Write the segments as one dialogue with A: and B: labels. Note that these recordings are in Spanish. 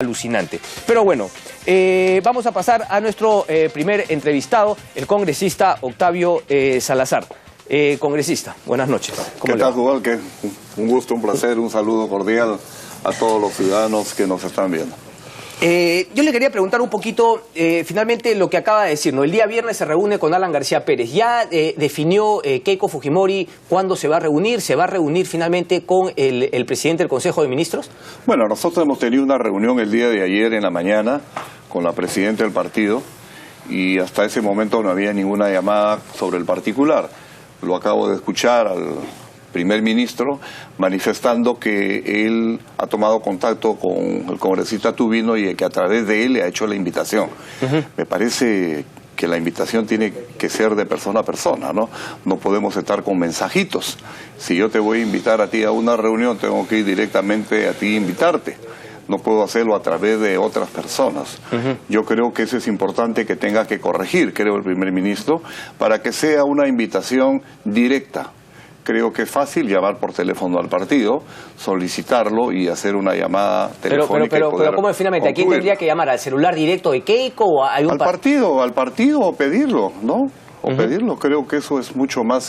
A: Alucinante. Pero bueno, vamos a pasar a nuestro primer entrevistado, el congresista Octavio Salazar. Congresista, buenas noches.
B: ¿Qué tal, Duvalque? Un gusto, un placer, un saludo cordial a todos los ciudadanos que nos están viendo.
A: Yo le quería preguntar un poquito, finalmente, lo que acaba de decir, ¿no? El día viernes se reúne con Alan García Pérez. ¿Ya definió Keiko Fujimori cuándo se va a reunir? ¿Se va a reunir finalmente con el presidente del Consejo de Ministros?
B: Bueno, nosotros hemos tenido una reunión el día de ayer en la mañana con la presidenta del partido y hasta ese momento no había ninguna llamada sobre el particular. Lo acabo de escuchar al primer ministro manifestando que él ha tomado contacto con el congresista Tubino y que a través de él le ha hecho la invitación. Me parece que la invitación tiene que ser de persona a persona, ¿no? No podemos estar con mensajitos. Si yo te voy a invitar a ti a una reunión, tengo que ir directamente a ti a invitarte. No puedo hacerlo a través de otras personas. Yo creo que eso es importante que tenga que corregir, creo, el primer ministro, para que sea una invitación directa. Creo que es fácil llamar por teléfono al partido, solicitarlo y hacer una llamada telefónica.
A: Pero ¿cómo finalmente? ¿A quién tendría que llamar? ¿Al celular directo de Keiko o a algún
B: al partido o pedirlo, ¿no? O pedirlo. Creo que eso es mucho más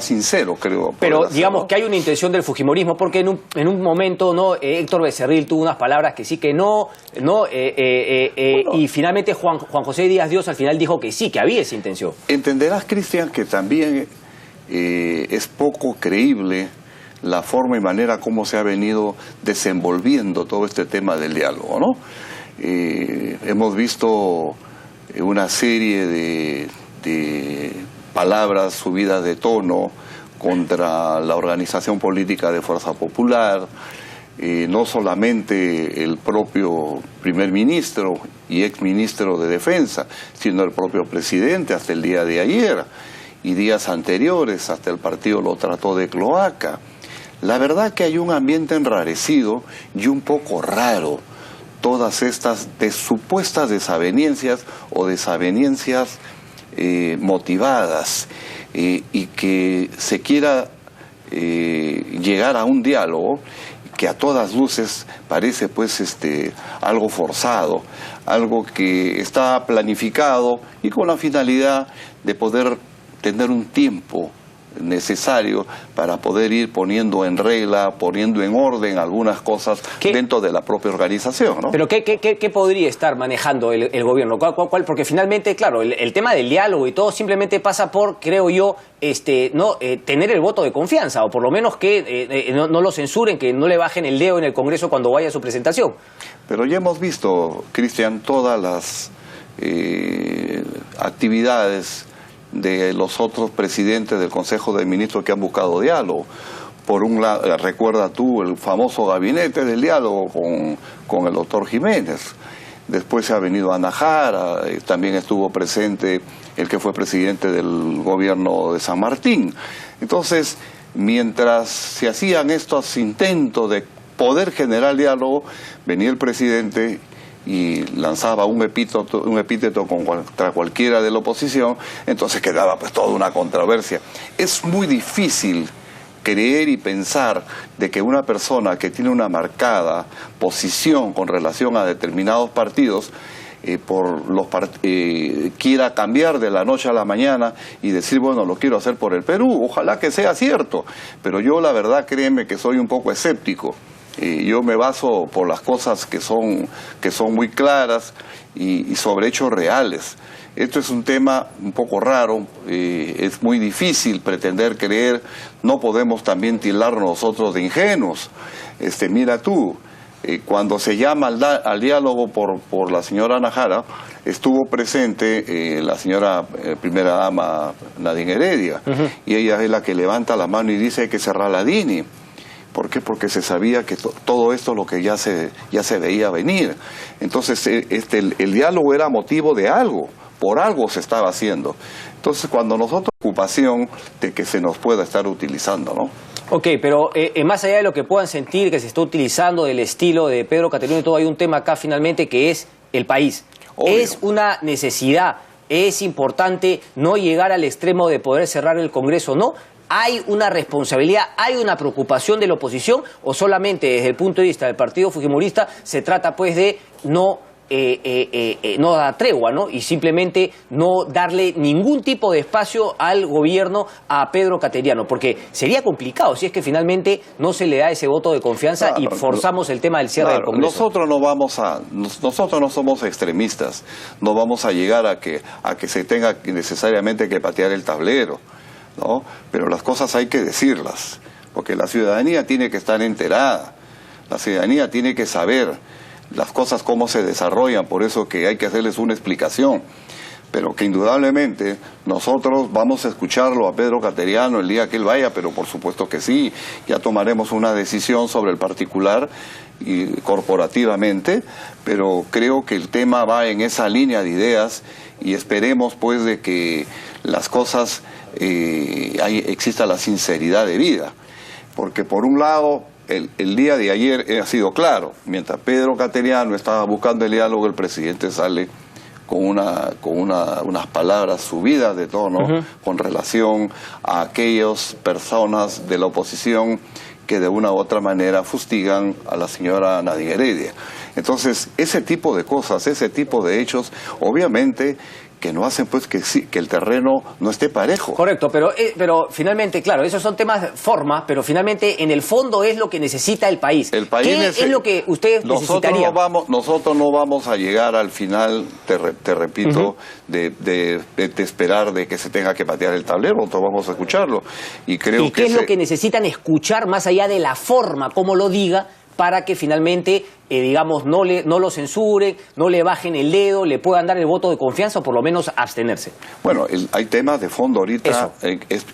B: sincero, creo.
A: Pero digamos que hay una intención del fujimorismo, porque en un momento, ¿no? Héctor Becerril tuvo unas palabras que sí, que no, y finalmente Juan José Díaz Dios al final dijo que sí, que había esa intención.
B: Entenderás, Cristian, que también es poco creíble la forma y manera como se ha venido desenvolviendo todo este tema del diálogo, ¿no? Hemos visto una serie de palabras subidas de tono contra la organización política de Fuerza Popular, no solamente el propio primer ministro y exministro de Defensa, sino el propio presidente hasta el día de ayer y días anteriores, hasta el partido lo trató de cloaca. La verdad que hay un ambiente enrarecido y un poco raro, todas estas supuestas desavenencias o desavenencias motivadas, y que se quiera llegar a un diálogo que a todas luces parece pues algo forzado, algo que está planificado y con la finalidad de poder tener un tiempo necesario para poder ir poniendo en regla, poniendo en orden algunas cosas dentro de la propia organización, ¿no?
A: Pero ¿qué podría estar manejando el gobierno? Porque finalmente, claro, el tema del diálogo y todo simplemente pasa por, creo yo, tener el voto de confianza, o por lo menos que no lo censuren, que no le bajen el dedo en el Congreso cuando vaya a su presentación.
B: Pero ya hemos visto, Cristian, todas las actividades de los otros presidentes del Consejo de Ministros que han buscado diálogo. Por un lado, recuerda tú el famoso gabinete del diálogo con el doctor Jiménez. Después se ha venido Ana Jara, también estuvo presente el que fue presidente del gobierno de San Martín. Entonces, mientras se hacían estos intentos de poder generar diálogo, venía el presidente y lanzaba un epíteto contra cualquiera de la oposición, entonces quedaba pues toda una controversia. Es muy difícil creer y pensar de que una persona que tiene una marcada posición con relación a determinados partidos quiera cambiar de la noche a la mañana y decir, bueno, lo quiero hacer por el Perú. Ojalá que sea cierto, pero yo la verdad, créeme que soy un poco escéptico. Yo me baso por las cosas que son muy claras y sobre hechos reales. Esto es un tema un poco raro, es muy difícil pretender creer, no podemos también tildarnos nosotros de ingenuos. Mira tú, cuando se llama al diálogo por la señora Ana Jara, estuvo presente la señora primera dama Nadine Heredia, y ella es la que levanta la mano y dice hay que cerrar la DINI. ¿Por qué? Porque se sabía que todo esto es lo que ya se veía venir. Entonces, el diálogo era motivo de algo, por algo se estaba haciendo. Entonces, cuando nosotros ocupación de que se nos pueda estar utilizando, ¿no?
A: Ok, pero más allá de lo que puedan sentir que se está utilizando del estilo de Pedro Caterino y todo, hay un tema acá finalmente que es el país. Obvio. Es una necesidad, es importante no llegar al extremo de poder cerrar el Congreso, ¿no? ¿Hay una responsabilidad, hay una preocupación de la oposición o solamente desde el punto de vista del partido fujimorista se trata pues de no dar tregua, ¿no? Y simplemente no darle ningún tipo de espacio al gobierno a Pedro Cateriano? Porque sería complicado si es que finalmente no se le da ese voto de confianza y forzamos el tema del cierre del Congreso.
B: Nosotros no somos extremistas, no vamos a llegar a que se tenga necesariamente que patear el tablero, ¿no? Pero las cosas hay que decirlas, porque la ciudadanía tiene que estar enterada, la ciudadanía tiene que saber las cosas cómo se desarrollan, por eso que hay que hacerles una explicación. Pero que indudablemente nosotros vamos a escucharlo a Pedro Cateriano el día que él vaya, pero por supuesto que sí, ya tomaremos una decisión sobre el particular y corporativamente, pero creo que el tema va en esa línea de ideas y esperemos pues de que las cosas exista la sinceridad de vida, porque por un lado el día de ayer ha sido claro, mientras Pedro Cateriano estaba buscando el diálogo, el presidente sale con unas palabras subidas de tono con relación a aquellas personas de la oposición que de una u otra manera fustigan a la señora Nadine Heredia. Entonces, ese tipo de cosas, ese tipo de hechos, obviamente que no hacen pues que el terreno no esté parejo. Correcto,
A: pero finalmente, claro, esos son temas forma, pero finalmente en el fondo es lo que necesita el país. ¿Qué es lo que ustedes necesitarían?
B: Nosotros no vamos a llegar al final, te repito, de esperar de que se tenga que patear el tablero, nosotros vamos a escucharlo. ¿Y qué
A: es lo que necesitan escuchar más allá de la forma, como lo diga, para que finalmente, digamos, no lo censuren, no le bajen el dedo, le puedan dar el voto de confianza o por lo menos abstenerse?
B: Bueno, hay temas de fondo ahorita.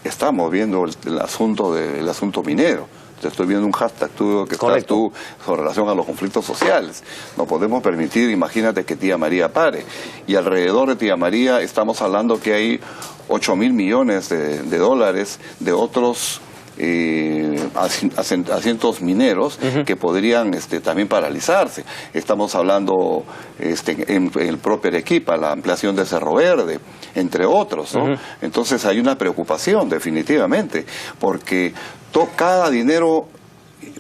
B: Estamos viendo el asunto minero. Te estoy viendo un hashtag tuyo que estás tú con relación a los conflictos sociales. No podemos permitir, imagínate que Tía María pare. Y alrededor de Tía María estamos hablando que hay 8.000 millones de dólares de otros asientos mineros que podrían también paralizarse. Estamos hablando en el propio Arequipa, la ampliación de Cerro Verde, entre otros, ¿no? Entonces hay una preocupación definitivamente, porque cada dinero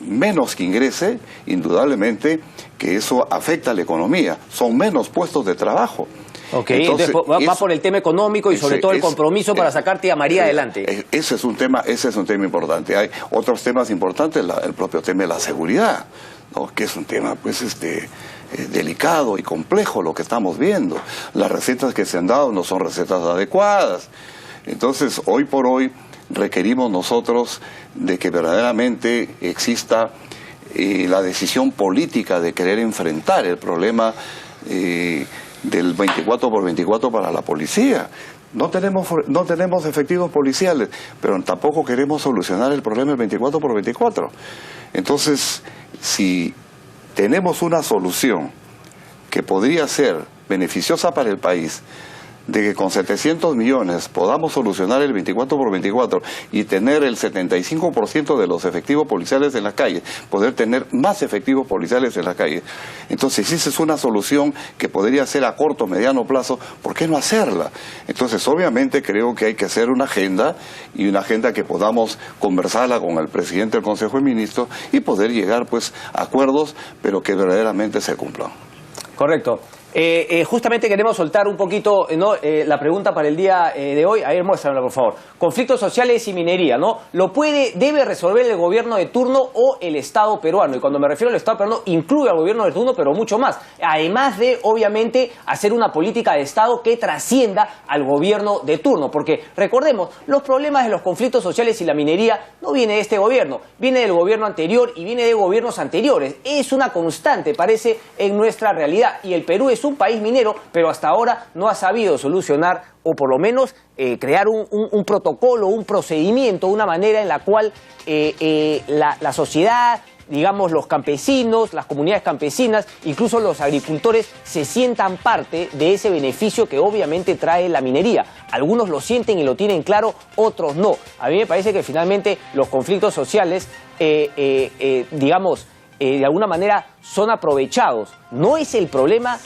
B: menos que ingrese, indudablemente que eso afecta a la economía, son menos puestos de trabajo.
A: Entonces va por el tema económico y sobre todo el compromiso para sacar Tía María adelante.
B: Ese es un tema importante. Hay otros temas importantes, el propio tema de la seguridad, ¿no? Que es un tema pues delicado y complejo lo que estamos viendo. Las recetas que se han dado no son recetas adecuadas. Entonces, hoy por hoy requerimos nosotros de que verdaderamente exista la decisión política de querer enfrentar el problema del 24x24 para la policía. No tenemos efectivos policiales, pero tampoco queremos solucionar el problema del 24x24. Entonces, si tenemos una solución que podría ser beneficiosa para el país, de que con 700 millones podamos solucionar el 24x24 y tener el 75% de los efectivos policiales en las calles, poder tener más efectivos policiales en las calles. Entonces, si esa es una solución que podría ser a corto o mediano plazo, ¿por qué no hacerla? Entonces, obviamente creo que hay que hacer una agenda, y una agenda que podamos conversarla con el presidente del Consejo de Ministros y poder llegar pues a acuerdos, pero que verdaderamente se cumplan.
A: Correcto. Justamente queremos soltar un poquito la pregunta para el día de hoy. A ver, muéstramela, por favor. Conflictos sociales y minería, ¿no? ¿Debe resolver el gobierno de turno o el Estado peruano? Y cuando me refiero al Estado peruano, incluye al gobierno de turno, pero mucho más. Además de, obviamente, hacer una política de Estado que trascienda al gobierno de turno. Porque, recordemos, los problemas de los conflictos sociales y la minería no viene de este gobierno. Viene del gobierno anterior y viene de gobiernos anteriores. Es una constante, parece, en nuestra realidad. Y el Perú es un país minero, pero hasta ahora no ha sabido solucionar o por lo menos crear un protocolo, un procedimiento, una manera en la cual la sociedad, digamos los campesinos, las comunidades campesinas, incluso los agricultores se sientan parte de ese beneficio que obviamente trae la minería. Algunos lo sienten y lo tienen claro, otros no. A mí me parece que finalmente los conflictos sociales, digamos, de alguna manera son aprovechados. No es el problema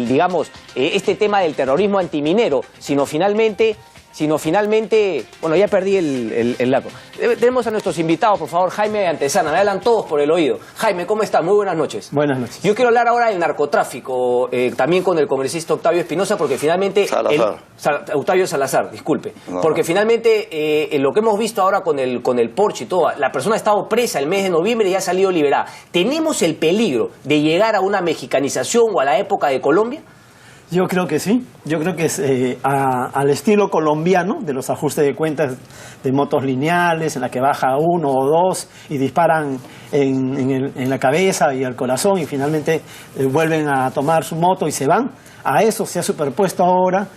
A: digamos, este tema del terrorismo antiminero, sino finalmente sino finalmente, bueno, ya perdí el lazo. Tenemos a nuestros invitados, por favor, Jaime Antezana, me hablan todos por el oído. Jaime, ¿cómo está? Muy buenas noches.
C: Buenas noches.
A: Yo quiero hablar ahora del narcotráfico, también con el congresista Octavio Espinosa, porque finalmente... Octavio Salazar, disculpe. Porque finalmente lo que hemos visto ahora con el Porsche y todo, la persona ha estado presa el mes de noviembre y ha salido liberada. ¿Tenemos el peligro de llegar a una mexicanización o a la época de Colombia?
C: Yo creo que sí. Yo creo que es al estilo colombiano de los ajustes de cuentas de motos lineales, en la que baja uno o dos y disparan en la cabeza y al corazón y finalmente vuelven a tomar su moto y se van. A eso se ha superpuesto ahora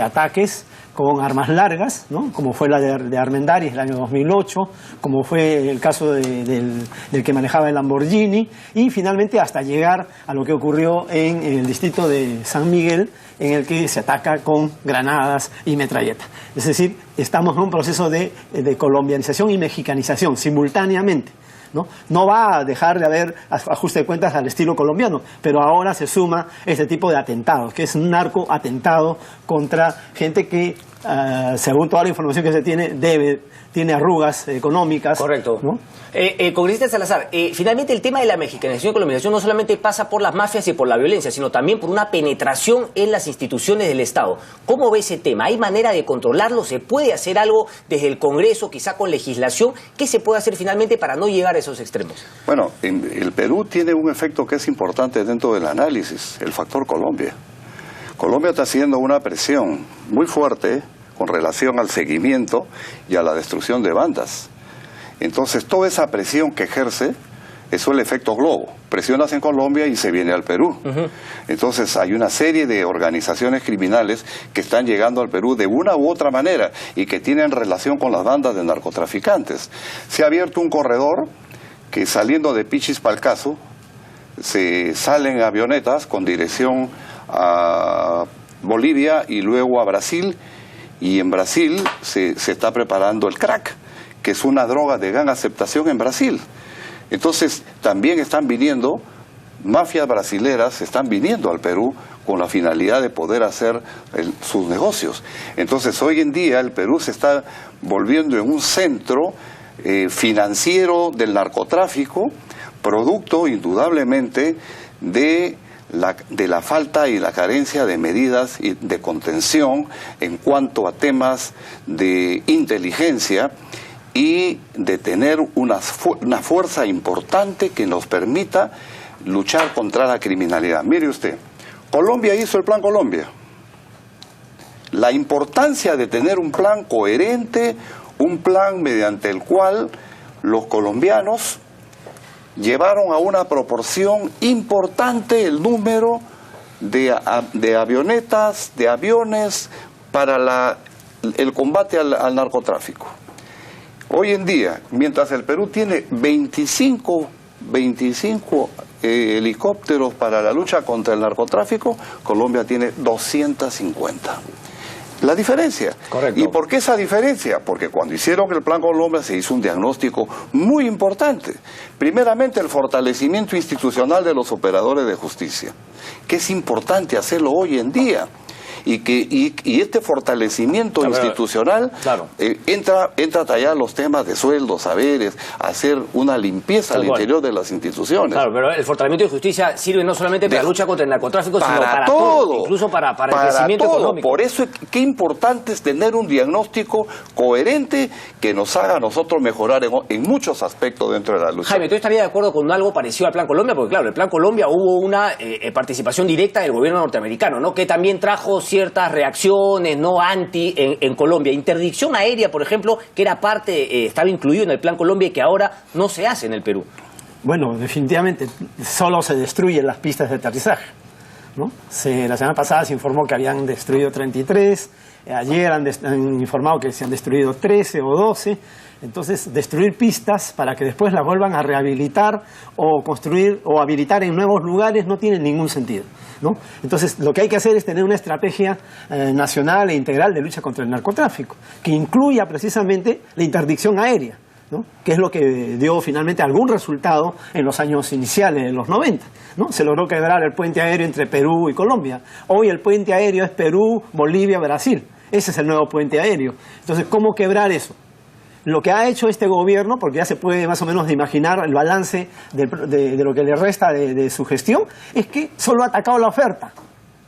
C: ataques con armas largas, ¿no? Como fue la de Armendáriz el año 2008, como fue el caso del que manejaba el Lamborghini, y finalmente hasta llegar a lo que ocurrió en el distrito de San Miguel, en el que se ataca con granadas y metralletas. Es decir, estamos en un proceso de colombianización y mexicanización simultáneamente. No va a dejar de haber ajuste de cuentas al estilo colombiano, pero ahora se suma este tipo de atentados, que es un narcoatentado contra gente que, según toda la información que se tiene arrugas económicas.
A: Correcto.
C: ¿No?
A: Congresista Salazar, finalmente el tema de la mexicanización y colombización no solamente pasa por las mafias y por la violencia, sino también por una penetración en las instituciones del Estado. ¿Cómo ve ese tema? ¿Hay manera de controlarlo? ¿Se puede hacer algo desde el Congreso, quizá con legislación? ¿Qué se puede hacer finalmente para no llegar a esos extremos?
B: Bueno, el Perú tiene un efecto que es importante dentro del análisis, el factor Colombia. Colombia está haciendo una presión muy fuerte con relación al seguimiento y a la destrucción de bandas. Entonces, toda esa presión que ejerce, eso es el efecto globo. Presionas en Colombia y se viene al Perú. Entonces, hay una serie de organizaciones criminales que están llegando al Perú de una u otra manera y que tienen relación con las bandas de narcotraficantes. Se ha abierto un corredor que, saliendo de Pichis Palcazo, se salen avionetas con dirección a Bolivia y luego a Brasil, y en Brasil se está preparando el crack, que es una droga de gran aceptación en Brasil. Entonces también están viniendo, mafias brasileras están viniendo al Perú con la finalidad de poder hacer sus negocios. Entonces hoy en día el Perú se está volviendo en un centro financiero del narcotráfico, producto indudablemente de la falta y la carencia de medidas de contención en cuanto a temas de inteligencia y de tener una fuerza importante que nos permita luchar contra la criminalidad. Mire usted, Colombia hizo el Plan Colombia. La importancia de tener un plan coherente, un plan mediante el cual los colombianos llevaron a una proporción importante el número de avionetas, de aviones para el combate al narcotráfico. Hoy en día, mientras el Perú tiene 25 helicópteros para la lucha contra el narcotráfico, Colombia tiene 250. La diferencia.
A: Correcto.
B: ¿Y por qué esa diferencia? Porque cuando hicieron el Plan Colombia se hizo un diagnóstico muy importante. Primeramente, el fortalecimiento institucional de los operadores de justicia, que es importante hacerlo hoy en día. Y este fortalecimiento institucional entra a tallar los temas de sueldos, saberes, hacer una limpieza al interior de las instituciones.
A: Claro, pero el fortalecimiento de justicia sirve no solamente para la lucha contra el narcotráfico, sino para todo, incluso para el crecimiento económico.
B: Por eso qué importante es tener un diagnóstico coherente que nos haga a nosotros mejorar en muchos aspectos dentro de la lucha.
A: Jaime, ¿tú estarías de acuerdo con algo parecido al Plan Colombia? Porque claro, el Plan Colombia hubo una participación directa del gobierno norteamericano, ¿no? Que también trajo ciertas reacciones no anti en Colombia. Interdicción aérea, por ejemplo, que era parte, estaba incluido en el Plan Colombia y que ahora no se hace en el Perú.
C: Bueno, definitivamente solo se destruyen las pistas de aterrizaje, ¿no? La semana pasada se informó que habían destruido 33, ayer han informado que se han destruido 13 o 12. Entonces, destruir pistas para que después las vuelvan a rehabilitar o construir o habilitar en nuevos lugares no tiene ningún sentido, ¿no? Entonces, lo que hay que hacer es tener una estrategia nacional e integral de lucha contra el narcotráfico, que incluya precisamente la interdicción aérea, ¿no? Que es lo que dio finalmente algún resultado en los años iniciales de los 90, ¿no? Se logró quebrar el puente aéreo entre Perú y Colombia. Hoy el puente aéreo es Perú, Bolivia, Brasil. Ese es el nuevo puente aéreo. Entonces, ¿cómo quebrar eso? Lo que ha hecho este gobierno, porque ya se puede más o menos imaginar el balance de lo que le resta de su gestión, es que solo ha atacado la oferta.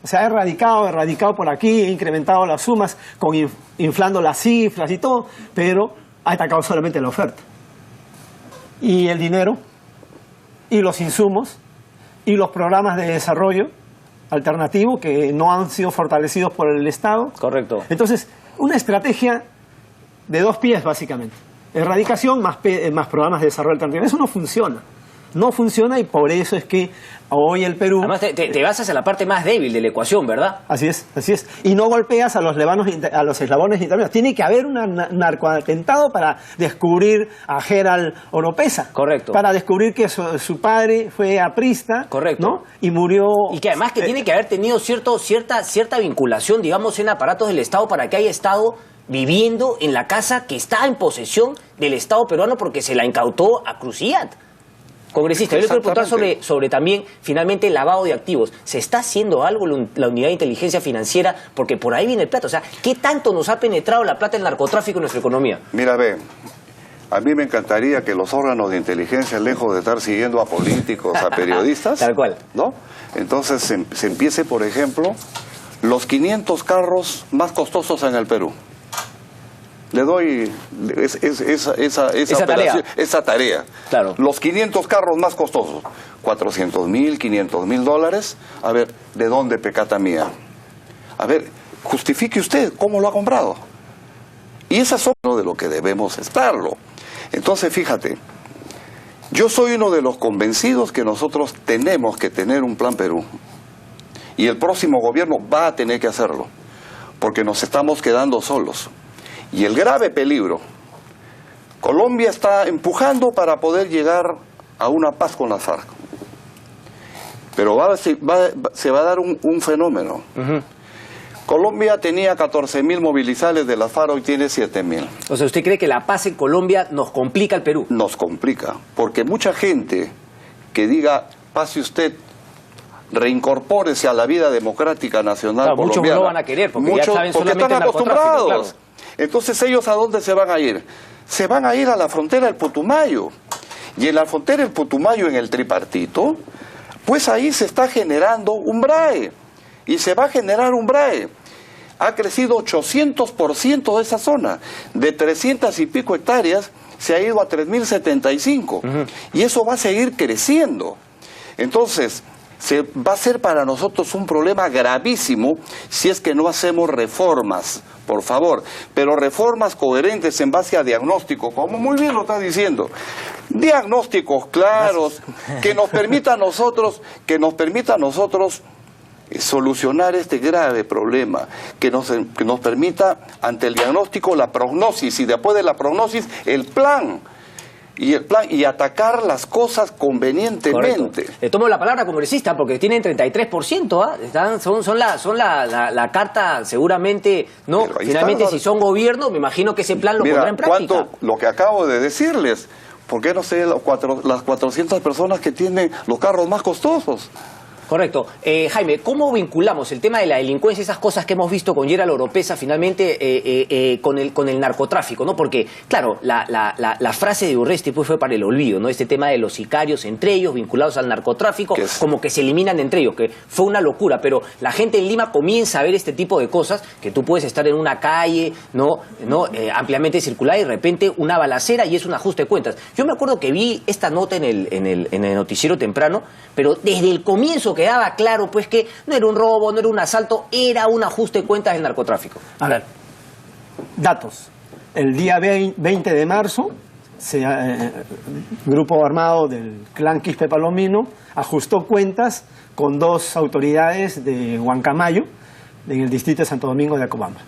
C: O sea, ha erradicado por aquí, ha incrementado las sumas, inflando las cifras y todo, pero ha atacado solamente la oferta. Y el dinero, y los insumos, y los programas de desarrollo alternativo que no han sido fortalecidos por el Estado.
A: Correcto.
C: Entonces, una estrategia de 2 pies, básicamente. Erradicación más programas de desarrollo alternativo. Eso no funciona. No funciona y por eso es que hoy el Perú...
A: Además, te basas en la parte más débil de la ecuación, ¿verdad?
C: Así es, así es. Y no golpeas a los eslabones intermedios. Tiene que haber un narcoatentado para descubrir a Gerald Oropesa.
A: Correcto.
C: Para descubrir que su padre fue aprista.
A: Correcto.
C: ¿No? Y murió...
A: Y que además que tiene que haber tenido cierta vinculación, digamos, en aparatos del Estado para que haya estado viviendo en la casa que está en posesión del Estado peruano porque se la incautó a Cruciat. Congresista, yo le quiero preguntar sobre también, finalmente, el lavado de activos. ¿Se está haciendo algo la unidad de inteligencia financiera? Porque por ahí viene el plata. O sea, ¿qué tanto nos ha penetrado la plata del narcotráfico en nuestra economía?
B: Mira, ve, a mí me encantaría que los órganos de inteligencia, lejos de estar siguiendo a políticos, a periodistas,
A: tal cual,
B: ¿no? Entonces se empiece, por ejemplo, los 500 carros más costosos en el Perú. Le doy esa tarea.
A: Claro.
B: Los 500 carros más costosos, 400.000, 500.000 dólares. A ver, ¿de dónde pecata mía? A ver, justifique usted cómo lo ha comprado. Y esas son de lo que debemos estarlo. Entonces, fíjate, yo soy uno de los convencidos que nosotros tenemos que tener un plan Perú. Y el próximo gobierno va a tener que hacerlo, porque nos estamos quedando solos. Y el grave peligro, Colombia está empujando para poder llegar a una paz con las FARC. Pero se va a dar un fenómeno. Colombia tenía 14.000 movilizables de las FARC, hoy tiene 7.000.
A: O sea, ¿usted cree que la paz en Colombia nos complica al Perú?
B: Nos complica, porque mucha gente que diga, pase usted, reincorpórese a la vida democrática nacional colombiana.
A: Muchos no van a querer, porque ya saben solamente
B: están acostumbrados.
A: Claro.
B: Entonces, ¿ellos a dónde se van a ir? Se van a ir a la frontera del Putumayo. Y en la frontera del Putumayo, en el tripartito, pues ahí se está generando un BRAE. Y se va a generar un BRAE. Ha crecido 800% de esa zona. De 300 y pico hectáreas se ha ido a 3.075. Y eso va a seguir creciendo. Entonces, va a ser para nosotros un problema gravísimo si es que no hacemos reformas, por favor, pero reformas coherentes en base a diagnóstico, como muy bien lo está diciendo, diagnósticos claros, que nos permita a nosotros solucionar este grave problema, que nos permita ante el diagnóstico la prognosis y después de la prognosis el plan. Y atacar las cosas convenientemente.
A: Correcto. Le tomo la palabra, congresista, porque tienen 33%, ¿ah? Son la carta, seguramente, ¿no? Finalmente, si son gobierno, me imagino que ese plan lo pondrá en práctica.
B: Lo que acabo de decirles, ¿por qué no sé las 400 personas que tienen los carros más costosos?
A: Correcto. Jaime, ¿cómo vinculamos el tema de la delincuencia, esas cosas que hemos visto con Gerald Oropesa, finalmente con el narcotráfico, ¿no? Porque, claro, la frase de Urresti pues fue para el olvido, ¿no? Este tema de los sicarios entre ellos, vinculados al narcotráfico, como que se eliminan entre ellos, que fue una locura, pero la gente en Lima comienza a ver este tipo de cosas, que tú puedes estar en una calle, ¿no? Ampliamente circulada y de repente una balacera y es un ajuste de cuentas. Yo me acuerdo que vi esta nota en el noticiero temprano, pero desde el comienzo quedaba claro pues que no era un robo, no era un asalto, era un ajuste de cuentas del narcotráfico.
C: A ver, datos. El día 20 de marzo, grupo armado del clan Quispe Palomino ajustó cuentas con 2 autoridades de Huancamayo, en el distrito de Santo Domingo de Acobamba.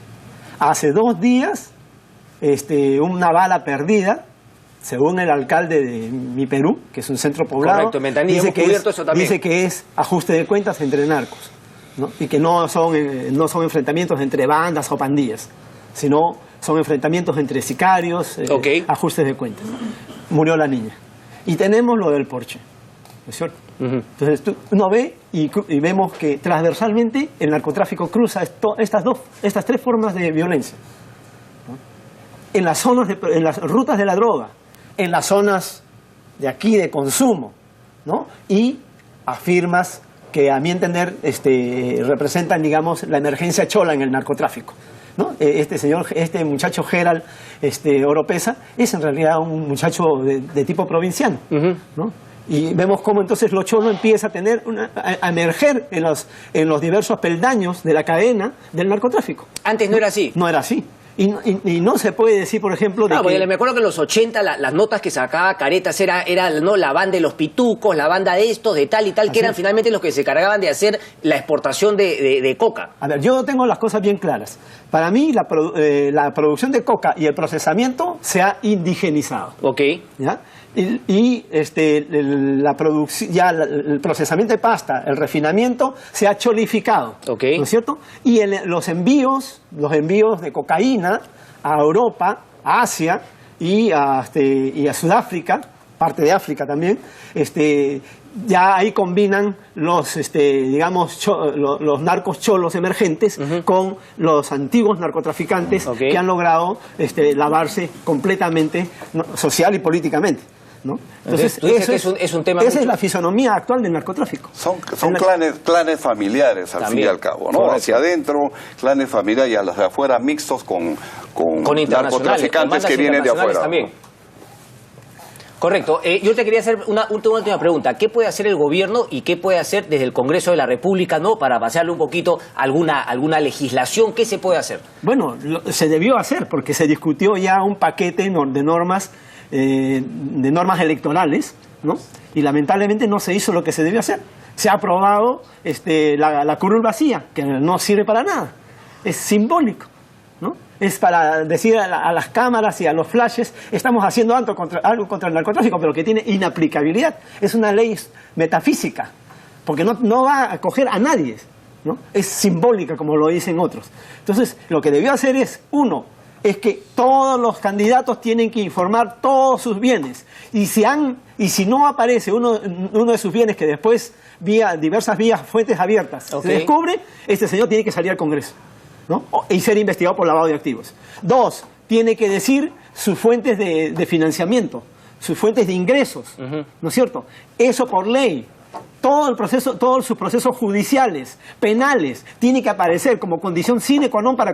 C: Hace 2 días, una bala perdida, según el alcalde de Mi Perú, que es un centro poblado,
A: correcto,
C: dice que es ajuste de cuentas entre narcos, ¿no? Y que no son enfrentamientos entre bandas o pandillas, sino son enfrentamientos entre sicarios, ajustes de cuentas. Murió la niña. Y tenemos lo del Porsche, ¿no es cierto? Entonces uno ve y vemos que transversalmente el narcotráfico cruza estas tres formas de violencia, ¿no? En las rutas de la droga, en las zonas de aquí de consumo, ¿no? Y afirmas que a mi entender representan, digamos, la emergencia chola en el narcotráfico, ¿no? Este muchacho Gerald Oropesa es en realidad un muchacho de tipo provinciano, ¿no? Y vemos cómo entonces lo cholo empieza a emerger en los diversos peldaños de la cadena del narcotráfico.
A: Antes no era así.
C: No era así. Y no se puede decir, por ejemplo,
A: porque me acuerdo que en los 80 las notas que sacaba Caretas era ¿no? la banda de los pitucos, la banda de estos, de tal y tal, que eran finalmente los que se cargaban de hacer la exportación de coca.
C: A ver, yo tengo las cosas bien claras. Para mí, la producción de coca y el procesamiento se ha indigenizado.
A: Ok.
C: ¿Ya? El procesamiento de pasta, el refinamiento se ha cholificado,
A: okay,
C: ¿no es cierto? Y los envíos de cocaína a Europa, a Asia y a Sudáfrica, parte de África también, ya ahí combinan los narcos cholos emergentes con los antiguos narcotraficantes que han logrado lavarse completamente, ¿no?, social y políticamente, ¿no? Entonces
A: es un tema
C: esa es la fisonomía actual del narcotráfico.
B: Son clanes familiares al fin y al cabo, ¿no? Hacia adentro, clanes familiares, y a los de afuera mixtos con narcotraficantes que vienen de afuera
A: también. Correcto. Yo te quería hacer una última pregunta. ¿Qué puede hacer el gobierno y qué puede hacer desde el Congreso de la República, ¿no?, para pasearle un poquito alguna legislación? ¿Qué se puede hacer?
C: Bueno, se debió hacer porque se discutió ya un paquete de normas electorales, ¿no? Y lamentablemente no se hizo lo que se debió hacer. Se ha aprobado la curul vacía, que no sirve para nada. Es simbólico, ¿no? Es para decir a las cámaras y a los flashes, estamos haciendo algo contra el narcotráfico, pero que tiene inaplicabilidad. Es una ley metafísica, porque no va a coger a nadie, ¿no? Es simbólica, como lo dicen otros. Entonces, lo que debió hacer es que todos los candidatos tienen que informar todos sus bienes. Y si no aparece uno de sus bienes que después, vía diversas vías, fuentes abiertas, se descubre, este señor tiene que salir al Congreso, ¿no? Y ser investigado por lavado de activos. 2, tiene que decir sus fuentes de financiamiento, sus fuentes de ingresos, ¿no es cierto? Eso por ley. Todos sus procesos judiciales, penales, tiene que aparecer como condición sine qua non para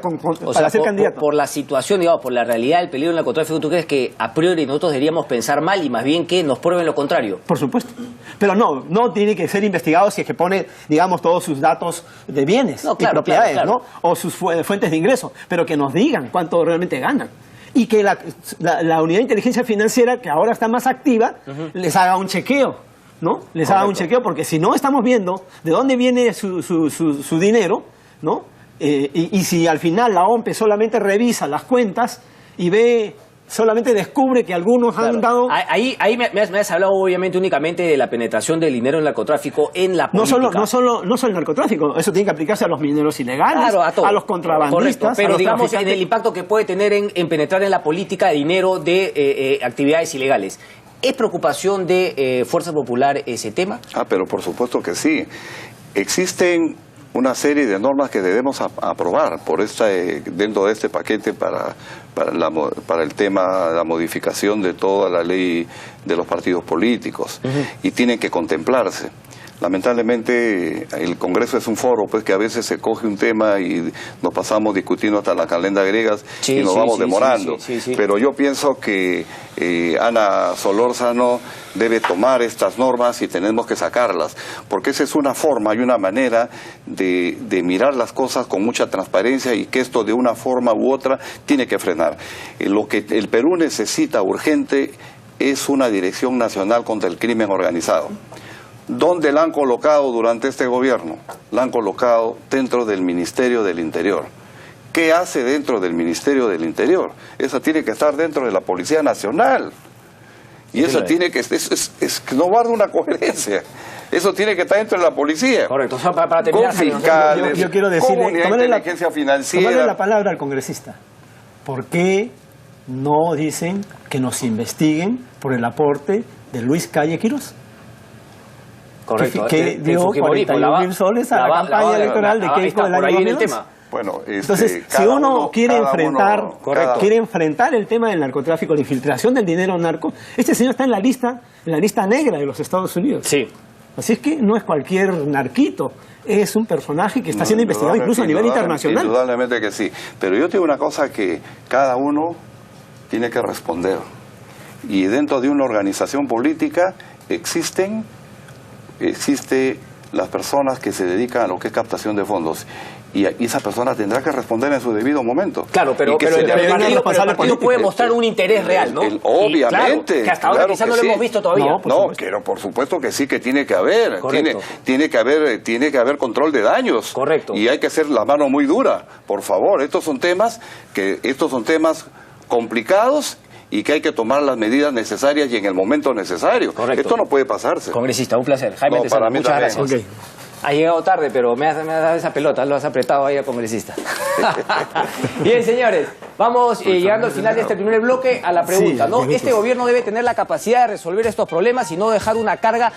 C: ser candidato.
A: Por la situación, digamos, por la realidad del peligro del narcotráfico, ¿tú crees que a priori nosotros deberíamos pensar mal y más bien que nos prueben lo contrario?
C: Por supuesto. Pero no tiene que ser investigado si es que pone, digamos, todos sus datos de bienes y propiedades, claro. ¿No? O sus fuentes de ingresos, pero que nos digan cuánto realmente ganan. Y que la unidad de inteligencia financiera, que ahora está más activa, les haga un chequeo, ¿no? Les haga un chequeo, porque si no estamos viendo de dónde viene su dinero, ¿no? Y si al final la OMPE solamente revisa las cuentas y solamente descubre que algunos han dado...
A: Ahí me has hablado obviamente únicamente de la penetración del dinero en el narcotráfico en la política.
C: No solo el narcotráfico, eso tiene que aplicarse a los mineros ilegales,
A: claro,
C: a los contrabandistas.
A: Correcto, pero digamos en el impacto que puede tener en penetrar en la política de dinero de actividades ilegales. ¿Es preocupación de Fuerza Popular ese tema?
B: Pero por supuesto que sí. Existen una serie de normas que debemos aprobar dentro de este paquete para el tema de la modificación de toda la ley de los partidos políticos, y tienen que contemplarse. Lamentablemente el Congreso es un foro pues que a veces se coge un tema y nos pasamos discutiendo hasta las calendas griegas y nos vamos demorando. Pero yo pienso que Ana Solórzano debe tomar estas normas y tenemos que sacarlas, porque esa es una forma y una manera de mirar las cosas con mucha transparencia, y que esto de una forma u otra tiene que frenar. Lo que el Perú necesita urgente es una dirección nacional contra el crimen organizado. ¿Dónde la han colocado durante este gobierno? La han colocado dentro del Ministerio del Interior. ¿Qué hace dentro del Ministerio del Interior? Esa tiene que estar dentro de la Policía Nacional. Y eso tiene que... no guarda una coherencia. Eso tiene que estar dentro de la policía.
A: Correcto. O sea, para terminar,
B: con fiscales,
C: yo quiero decirle,
B: inteligencia financiera.
C: Tomarle la palabra al congresista. ¿Por qué no dicen que nos investiguen por el aporte de Luis Calle Quirós?
A: Correcto.
C: que dio
A: Fujimorismo,
C: 41.000 soles a la campaña electoral de
A: ahí
C: Keiko
A: está,
C: del
A: por
C: año
A: ahí viene el
C: 2011.
A: tema.
B: Bueno,
C: Entonces, si
B: cada
C: uno quiere
B: cada
C: enfrentar,
B: uno- cada-
C: quiere enfrentar el tema del narcotráfico, la infiltración del dinero narco, este señor está en la lista negra de los Estados Unidos.
A: Sí.
C: Así es que no es cualquier narquito, es un personaje que está siendo investigado incluso a nivel internacional.
B: Indudablemente que sí. Pero yo te digo una cosa que cada uno tiene que responder. Y dentro de una organización política existe las personas que se dedican a lo que es captación de fondos. Y esa persona tendrá que responder en su debido momento.
A: Claro, pero
B: Y que
A: el
B: se le-
A: partido puede mostrar un interés real, ¿no?
B: Obviamente.
A: Y claro, que hasta ahora
B: claro
A: quizás
B: que
A: no lo
B: sí.
A: hemos visto todavía.
C: No,
B: Por supuesto que sí, que tiene que haber.
A: Correcto.
B: Tiene que haber control de daños.
A: Correcto.
B: Y hay que hacer la mano muy dura. Por favor, estos son temas complicados y que hay que tomar las medidas necesarias y en el momento necesario.
A: Correcto.
B: Esto no puede pasarse.
A: Congresista, un placer. Jaime
B: No,
A: Tesano,
B: para mí
A: muchas
B: también.
A: gracias.
C: Ok.
A: Ha llegado tarde, pero me has dado esa pelota, lo has apretado ahí al congresista. Bien, señores, vamos llegando al final de este primer bloque a la pregunta,
C: Sí,
A: ¿no?
C: minutos.
A: Este gobierno debe tener la capacidad de resolver estos problemas y no dejar una carga